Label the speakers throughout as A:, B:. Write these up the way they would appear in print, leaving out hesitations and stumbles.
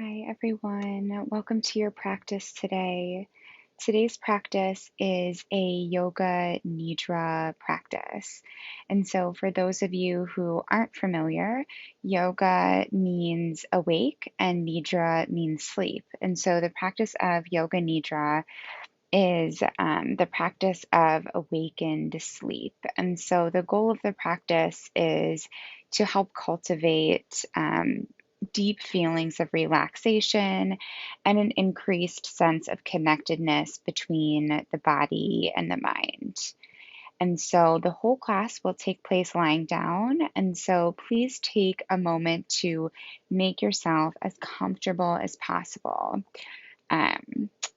A: Hi, everyone. Welcome to your practice today. Today's practice is a Yoga Nidra practice. And so, for those of you who aren't familiar, yoga means awake and Nidra means sleep. And so, the practice of Yoga Nidra is the practice of awakened sleep. And so, the goal of the practice is to help cultivate deep feelings of relaxation and an increased sense of connectedness between the body and the mind. And so the whole class will take place lying down. And so please take a moment to make yourself as comfortable as possible. I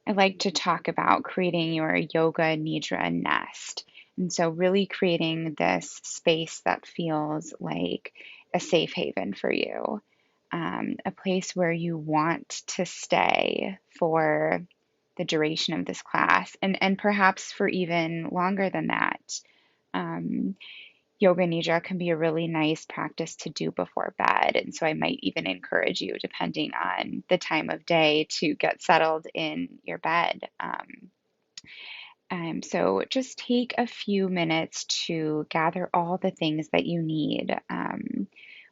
A: like to talk about creating your yoga nidra nest. And so, really creating this space that feels like a safe haven for you, a place where you want to stay for the duration of this class and perhaps for even longer than that. Um, Yoga Nidra can be a really nice practice to do before bed. And so I might even encourage you, depending on the time of day, to get settled in your bed. So just take a few minutes to gather all the things that you need,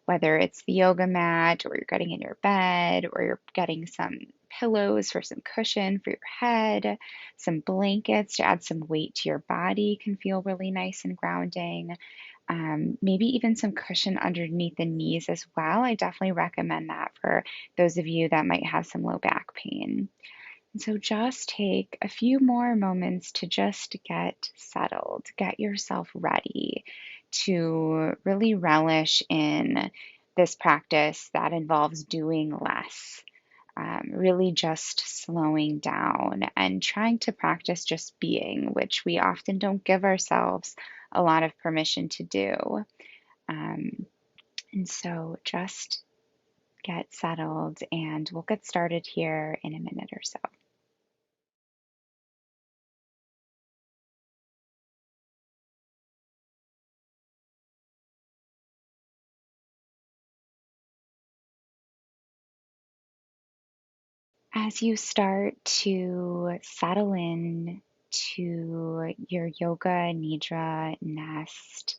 A: whether it's the yoga mat, or you're getting in your bed, or you're getting some pillows for some cushion for your head, some blankets to add some weight to your body can feel really nice and grounding. Maybe even some cushion underneath the knees as well. I definitely recommend that for those of you that might have some low back pain. And so just take a few more moments to just get settled, get yourself ready to really relish in this practice that involves doing less. Really just slowing down and trying to practice just being, which we often don't give ourselves a lot of permission to do. Um, and so just get settled, and we'll get started here in a minute or so. As you start to settle in to your Yoga Nidra nest,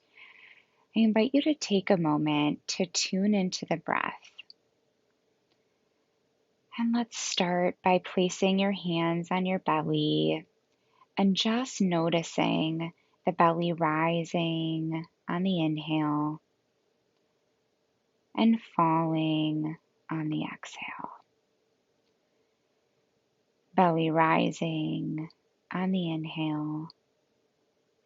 A: I invite you to take a moment to tune into the breath. And let's start by placing your hands on your belly and just noticing the belly rising on the inhale and falling on the exhale. Belly rising on the inhale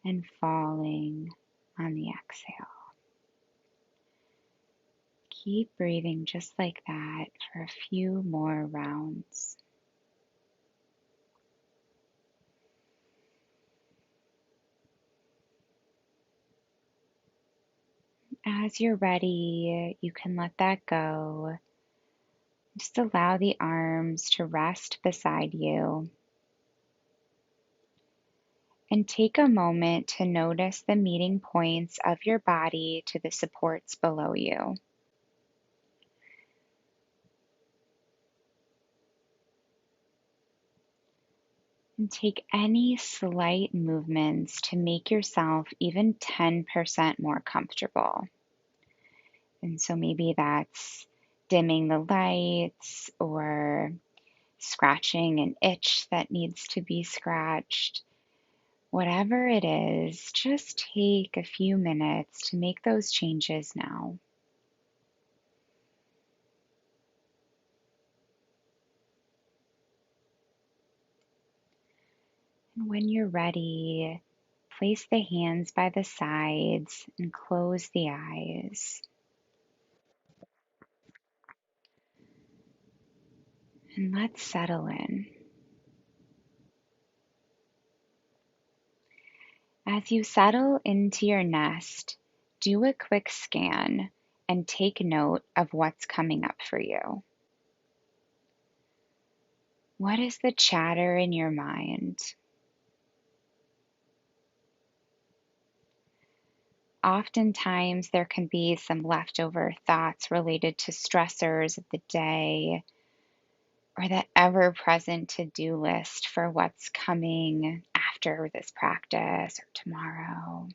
A: and falling on the exhale. Keep breathing just like that for a few more rounds. As you're ready, you can let that go. Just allow the arms to rest beside you. And take a moment to notice the meeting points of your body to the supports below you. And take any slight movements to make yourself even 10% more comfortable. And so maybe that's dimming the lights or scratching an itch that needs to be scratched. Whatever it is, just take a few minutes to make those changes now. And when you're ready, place the hands by the sides and close the eyes. And let's settle in. As you settle into your nest, do a quick scan and take note of what's coming up for you. What is the chatter in your mind? Oftentimes, there can be some leftover thoughts related to stressors of the day, or the ever-present to-do list for what's coming after this practice or tomorrow.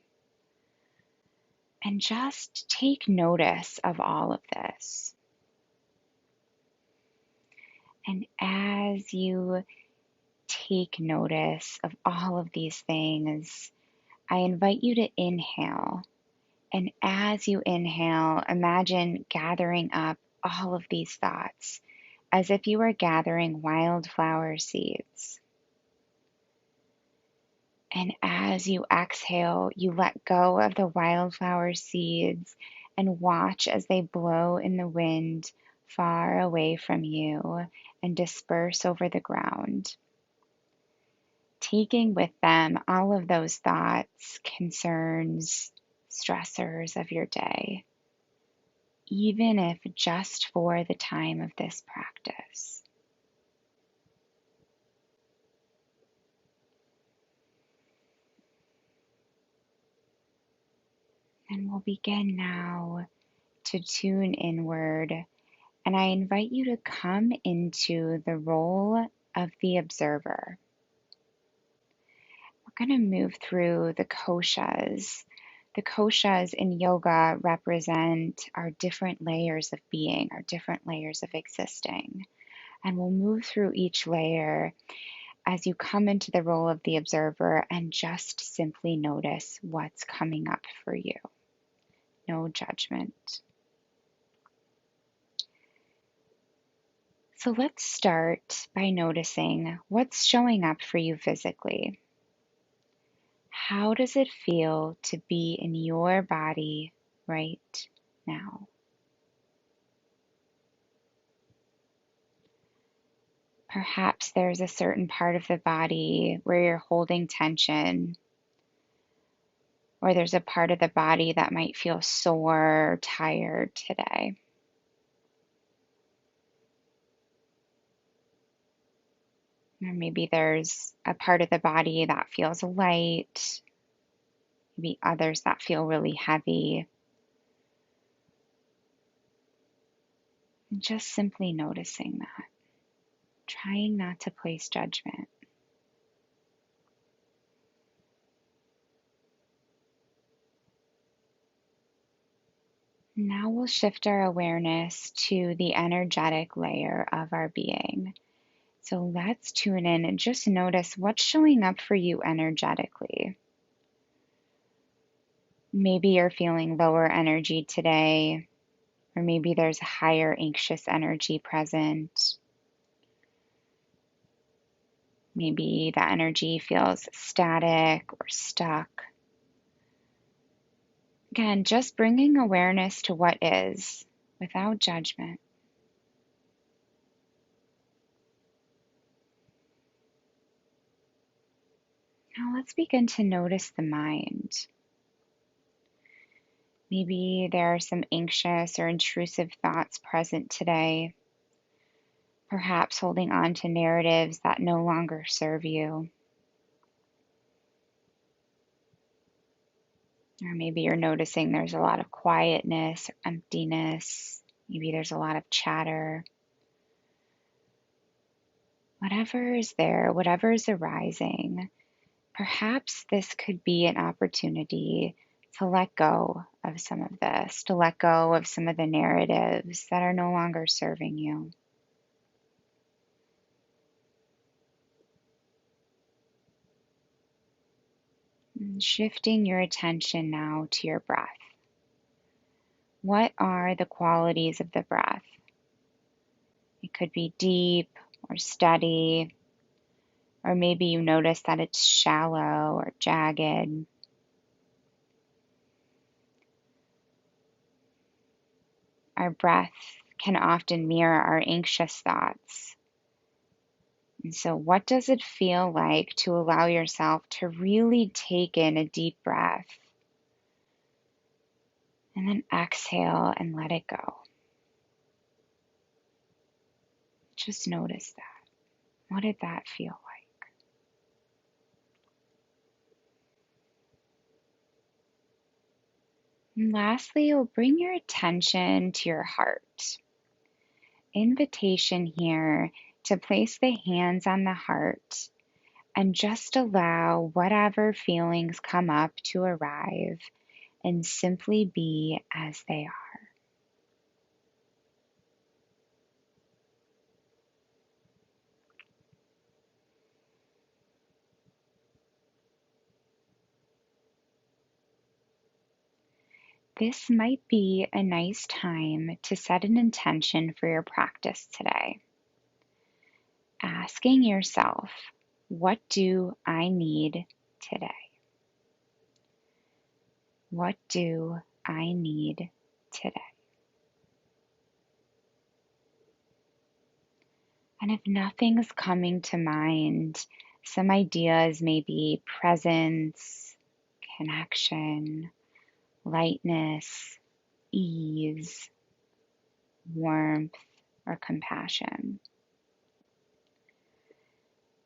A: And just take notice of all of this. And as you take notice of all of these things, I invite you to inhale. And as you inhale, imagine gathering up all of these thoughts as if you were gathering wildflower seeds. And as you exhale, you let go of the wildflower seeds and watch as they blow in the wind far away from you and disperse over the ground, taking with them all of those thoughts, concerns, stressors of your day, even if just for the time of this practice. And we'll begin now to tune inward, and I invite you to come into the role of the observer. We're going to move through the koshas. The koshas in yoga represent our different layers of being, our different layers of existing. And we'll move through each layer as you come into the role of the observer and just simply notice what's coming up for you. No judgment. So let's start by noticing what's showing up for you physically. How does it feel to be in your body right now? Perhaps there's a certain part of the body where you're holding tension, or there's a part of the body that might feel sore or tired today. Or maybe there's a part of the body that feels light, maybe others that feel really heavy. And just simply noticing that, trying not to place judgment. Now we'll shift our awareness to the energetic layer of our being. So let's tune in and just notice what's showing up for you energetically. Maybe you're feeling lower energy today, or maybe there's a higher anxious energy present. Maybe the energy feels static or stuck. Again, just bringing awareness to what is without judgment. Now let's begin to notice the mind. Maybe there are some anxious or intrusive thoughts present today, perhaps holding on to narratives that no longer serve you. Or maybe you're noticing there's a lot of quietness, emptiness. Maybe there's a lot of chatter. Whatever is there, whatever is arising, perhaps this could be an opportunity to let go of some of this, to let go of some of the narratives that are no longer serving you. And shifting your attention now to your breath. What are the qualities of the breath? It could be deep or steady, or maybe you notice that it's shallow or jagged. Our breath can often mirror our anxious thoughts. And so, what does it feel like to allow yourself to really take in a deep breath and then exhale and let it go? Just notice that. What did that feel like? And lastly, you'll bring your attention to your heart. Invitation here to place the hands on the heart and just allow whatever feelings come up to arrive and simply be as they are. This might be a nice time to set an intention for your practice today. Asking yourself, what do I need today? What do I need today? And if nothing's coming to mind, some ideas may be presence, connection, lightness, ease, warmth, or compassion.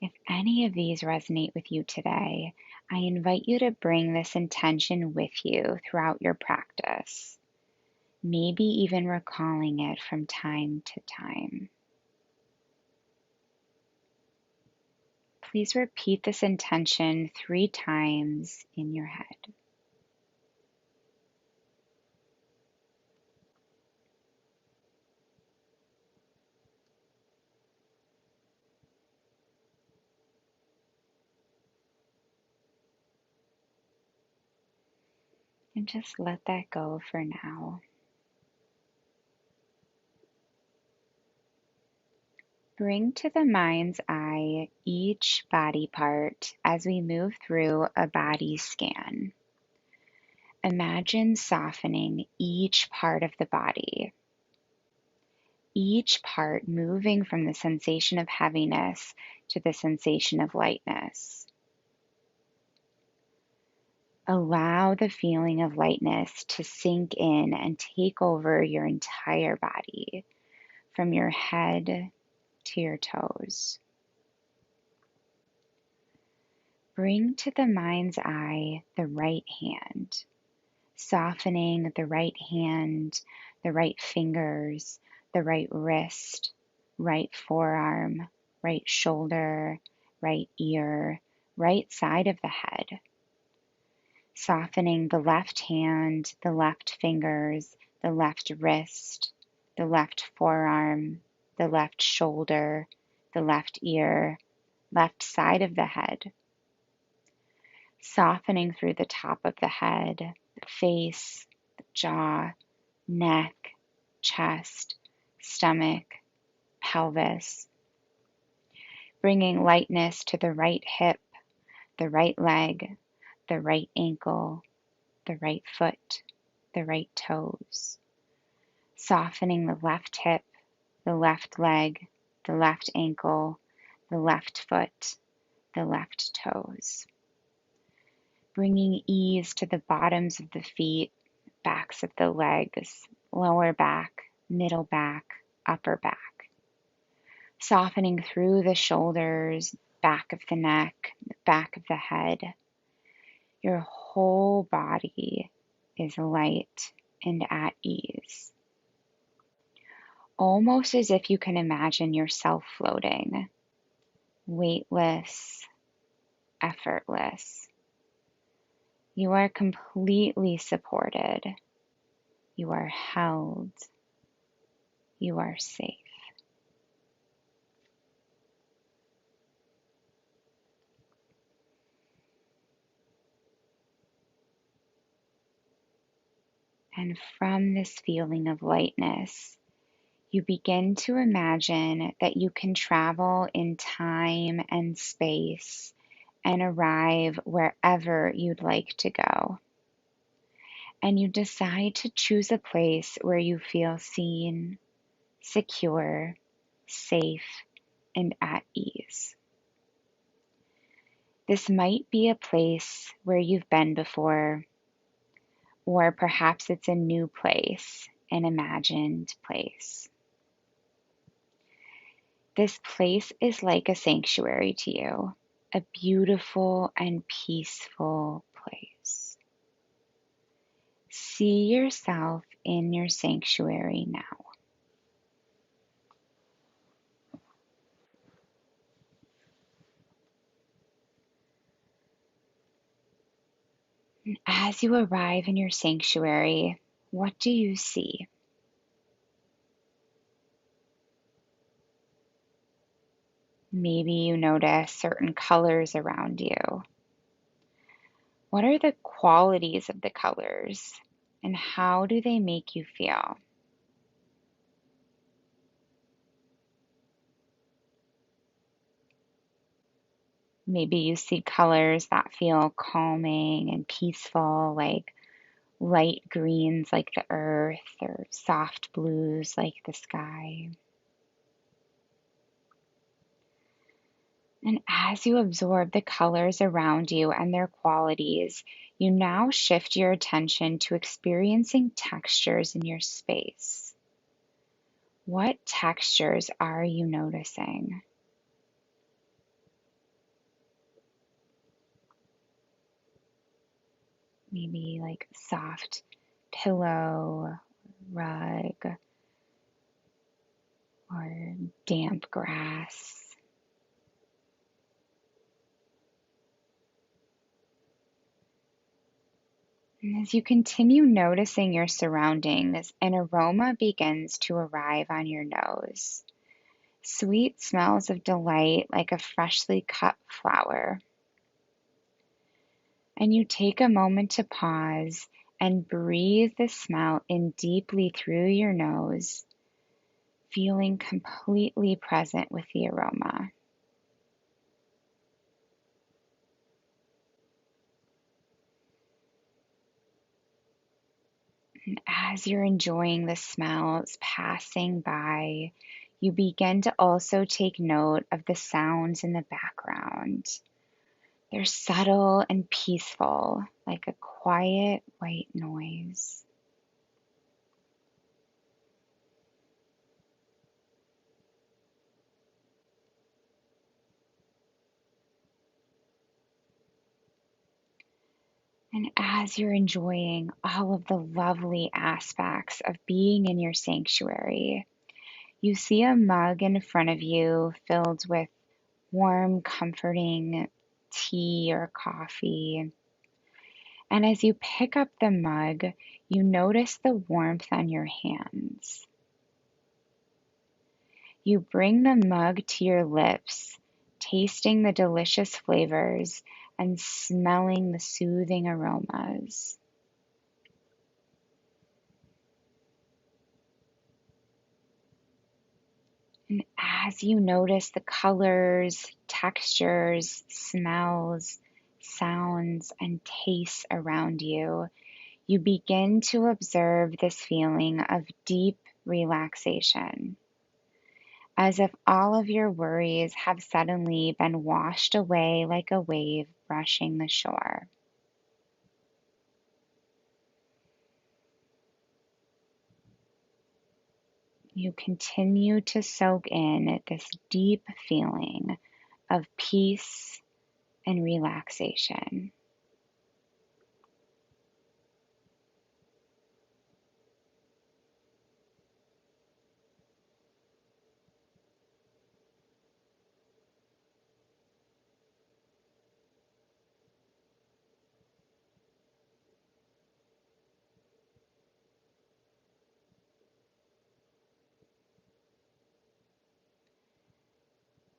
A: If any of these resonate with you today, I invite you to bring this intention with you throughout your practice, maybe even recalling it from time to time. Please repeat this intention 3 times in your head. And just let that go for now. Bring to the mind's eye each body part as we move through a body scan. Imagine softening each part of the body, each part moving from the sensation of heaviness to the sensation of lightness. Allow the feeling of lightness to sink in and take over your entire body, from your head to your toes. Bring to the mind's eye the right hand, softening the right hand, the right fingers, the right wrist, right forearm, right shoulder, right ear, right side of the head. Softening the left hand, the left fingers, the left wrist, the left forearm, the left shoulder, the left ear, left side of the head. Softening through the top of the head, the face, the jaw, neck, chest, stomach, pelvis. Bringing lightness to the right hip, the right leg, the right ankle, the right foot, the right toes. Softening the left hip, the left leg, the left ankle, the left foot, the left toes. Bringing ease to the bottoms of the feet, backs of the legs, lower back, middle back, upper back. Softening through the shoulders, back of the neck, back of the head. Your whole body is light and at ease. Almost as if you can imagine yourself floating, weightless, effortless. You are completely supported. You are held. You are safe. And from this feeling of lightness, you begin to imagine that you can travel in time and space and arrive wherever you'd like to go. And you decide to choose a place where you feel seen, secure, safe, and at ease. This might be a place where you've been before, or perhaps it's a new place, an imagined place. This place is like a sanctuary to you, a beautiful and peaceful place. See yourself in your sanctuary now. And as you arrive in your sanctuary, what do you see? Maybe you notice certain colors around you. What are the qualities of the colors and how do they make you feel? Maybe you see colors that feel calming and peaceful, like light greens like the earth, or soft blues like the sky. And as you absorb the colors around you and their qualities, you now shift your attention to experiencing textures in your space. What textures are you noticing? Maybe like soft pillow, rug, or damp grass. And as you continue noticing your surroundings, an aroma begins to arrive on your nose. Sweet smells of delight like a freshly cut flower. And you take a moment to pause and breathe the smell in deeply through your nose, feeling completely present with the aroma. And as you're enjoying the smells passing by, you begin to also take note of the sounds in the background. They're subtle and peaceful, like a quiet white noise. And as you're enjoying all of the lovely aspects of being in your sanctuary, you see a mug in front of you filled with warm, comforting tea or coffee. And as you pick up the mug, you notice the warmth on your hands. You bring the mug to your lips, tasting the delicious flavors and smelling the soothing aromas. And as you notice the colors, textures, smells, sounds, and tastes around you, you begin to observe this feeling of deep relaxation, as if all of your worries have suddenly been washed away like a wave brushing the shore. You continue to soak in this deep feeling of peace and relaxation.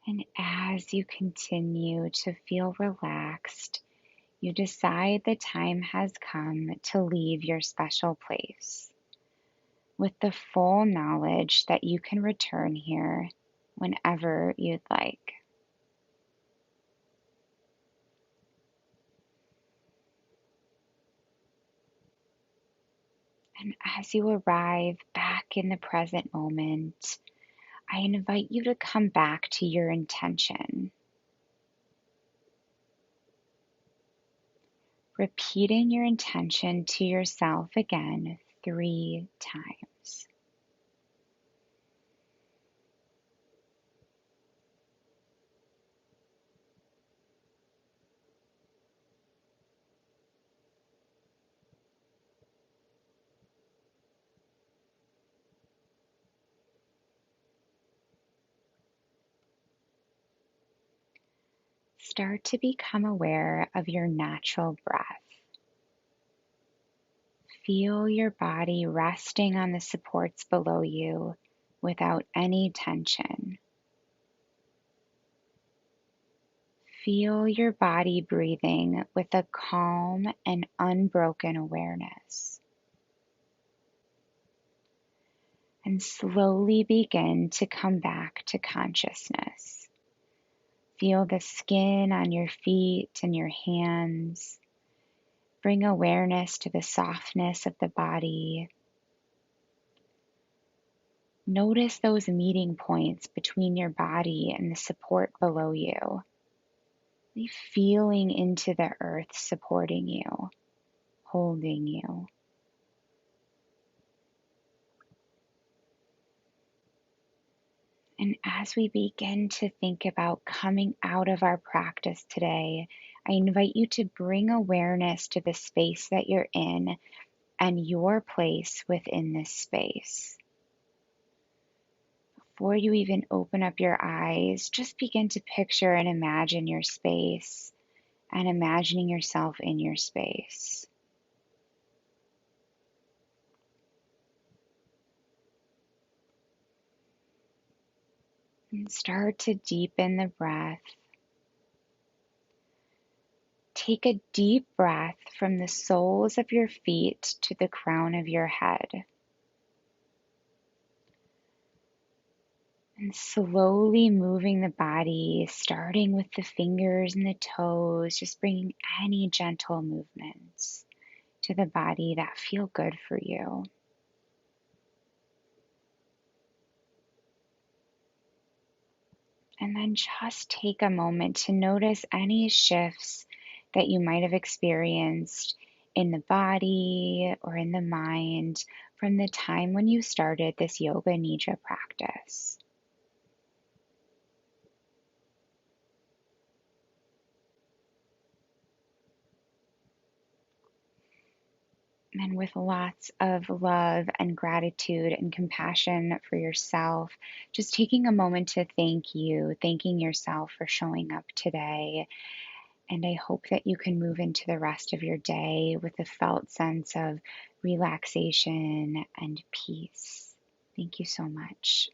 A: And as you continue to feel relaxed, you decide the time has come to leave your special place, with the full knowledge that you can return here whenever you'd like. And as you arrive back in the present moment, I invite you to come back to your intention, repeating your intention to yourself again 3 times. Start to become aware of your natural breath. Feel your body resting on the supports below you without any tension. Feel your body breathing with a calm and unbroken awareness. And slowly begin to come back to consciousness. Feel the skin on your feet and your hands. Bring awareness to the softness of the body. Notice those meeting points between your body and the support below you. Really feeling into the earth supporting you, holding you. And as we begin to think about coming out of our practice today, I invite you to bring awareness to the space that you're in and your place within this space. Before you even open up your eyes, just begin to picture and imagine your space and imagining yourself in your space. And start to deepen the breath. Take a deep breath from the soles of your feet to the crown of your head. And slowly moving the body, starting with the fingers and the toes, just bringing any gentle movements to the body that feel good for you. And then just take a moment to notice any shifts that you might have experienced in the body or in the mind from the time when you started this Yoga Nidra practice. And with lots of love and gratitude and compassion for yourself, just taking a moment to thank you, thanking yourself for showing up today. And I hope that you can move into the rest of your day with a felt sense of relaxation and peace. Thank you so much.